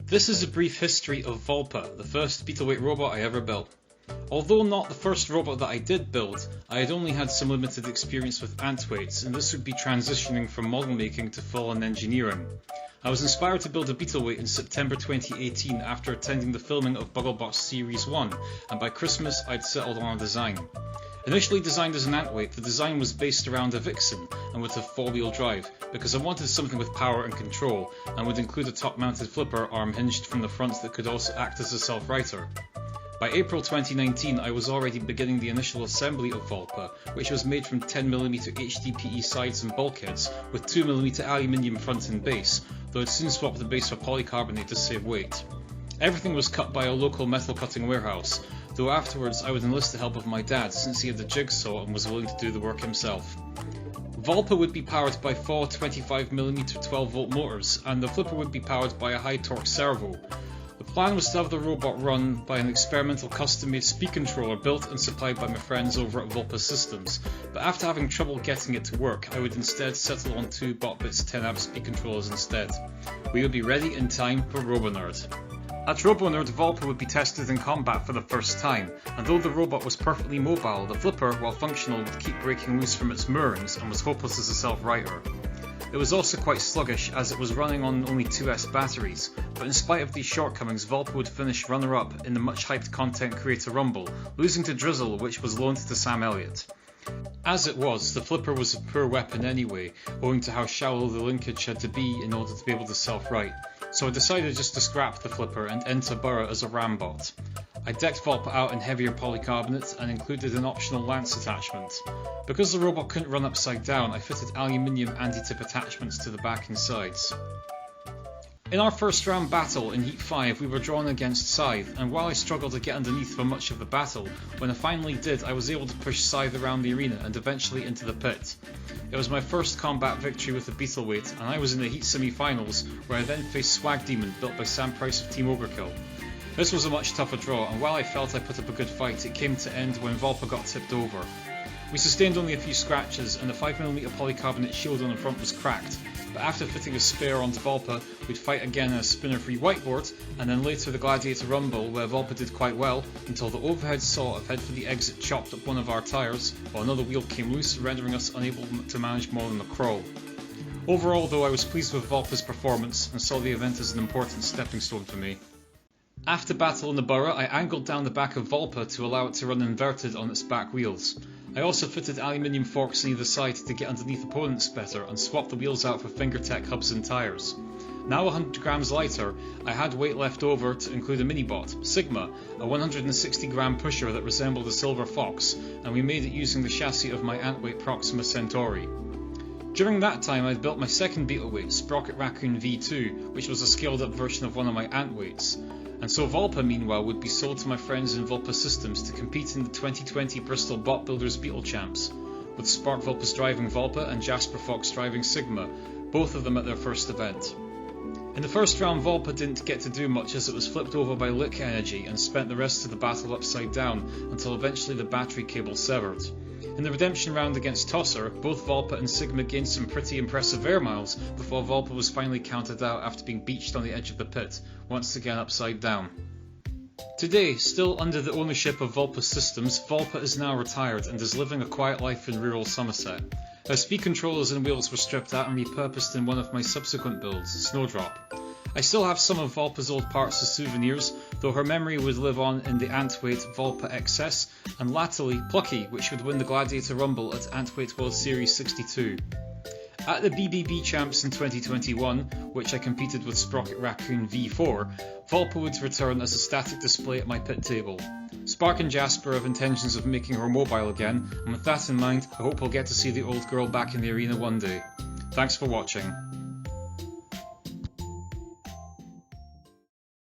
This is a brief history of Volpa, the first beetleweight robot I ever built. Although not the first robot that I did build, I had only had some limited experience with ant weights, and this would be transitioning from model making to full-on engineering. I was inspired to build a beetleweight in September 2018 after attending the filming of Bugglebox Series 1, and by Christmas I'd settled on a design. Initially designed as an ant weight, the design was based around a vixen and with a 4-wheel drive, because I wanted something with power and control, and would include a top-mounted flipper arm hinged from the front that could also act as a self-righter. By April 2019 I was already beginning the initial assembly of Volpa, which was made from 10mm HDPE sides and bulkheads with 2mm aluminium front and base, though I'd soon swapped the base for polycarbonate to save weight. Everything was cut by a local metal cutting warehouse, though afterwards I would enlist the help of my dad since he had the jigsaw and was willing to do the work himself. Volpa would be powered by 4 25mm 12V motors, and the flipper would be powered by a high torque servo. The plan was to have the robot run by an experimental custom-made speed controller built and supplied by my friends over at Volpa Systems, but after having trouble getting it to work, I would instead settle on 2 BotBits 10A speed controllers instead. We would be ready in time for RoboNerd. At RoboNerd, Volpa would be tested in combat for the first time, and though the robot was perfectly mobile, the flipper, while functional, would keep breaking loose from its moorings and was hopeless as a self-righter. It was also quite sluggish as it was running on only 2S batteries, but in spite of these shortcomings, Volpa would finish runner-up in the much-hyped Content Creator Rumble, losing to Drizzle, which was loaned to Sam Elliott. As it was, the flipper was a poor weapon anyway, owing to how shallow the linkage had to be in order to be able to self-right, so I decided just to scrap the flipper and enter Burra as a rambot. I decked Volpa out in heavier polycarbonate and included an optional lance attachment. Because the robot couldn't run upside down, I fitted aluminium anti-tip attachments to the back and sides. In our first round battle in Heat 5 we were drawn against Scythe, and while I struggled to get underneath for much of the battle, when I finally did I was able to push Scythe around the arena and eventually into the pit. It was my first combat victory with the beetleweight, and I was in the Heat semi-finals where I then faced Swag Demon built by Sam Price of Team Overkill. This was a much tougher draw, and while I felt I put up a good fight, it came to end when Volpa got tipped over. We sustained only a few scratches, and the 5mm polycarbonate shield on the front was cracked, but after fitting a spare onto Volpa, we'd fight again in a spinner-free whiteboard, and then later the Gladiator Rumble, where Volpa did quite well, until the overhead saw of head for the exit chopped up one of our tyres, while another wheel came loose, rendering us unable to manage more than a crawl. Overall though, I was pleased with Volpa's performance, and saw the event as an important stepping stone for me. After battle in the Burra, I angled down the back of Volpa to allow it to run inverted on its back wheels. I also fitted aluminium forks on either side to get underneath opponents better and swapped the wheels out for Fingertech hubs and tyres. Now 100 grams lighter, I had weight left over to include a mini-bot, Sigma, a 160 gram pusher that resembled a silver fox, and we made it using the chassis of my Antweight Proxima Centauri. During that time I'd built my second beetleweight, Sprocket Raccoon V2, which was a scaled up version of one of my Antweights. And so Volpa meanwhile would be sold to my friends in Volpa Systems to compete in the 2020 Bristol Bot Builders Beetle Champs, with Spark Volpas driving Volpa and Jasper Fox driving Sigma, both of them at their first event. In the first round Volpa didn't get to do much as it was flipped over by Lick Energy and spent the rest of the battle upside down until eventually the battery cable severed. In the redemption round against Tosser, both Volpa and Sigma gained some pretty impressive air miles before Volpa was finally counted out after being beached on the edge of the pit, once again upside down. Today, still under the ownership of Volpa Systems, Volpa is now retired and is living a quiet life in rural Somerset. Her speed controllers and wheels were stripped out and repurposed in one of my subsequent builds, Snowdrop. I still have some of Volpa's old parts as souvenirs, though her memory would live on in the Antweight Volpa XS, and latterly Plucky, which would win the Gladiator Rumble at Antweight World Series 62. At the BBB Champs in 2021, which I competed with Sprocket Raccoon V4, Volpa would return as a static display at my pit table. Spark and Jasper have intentions of making her mobile again, and with that in mind, I hope we'll get to see the old girl back in the arena one day. Thanks for watching.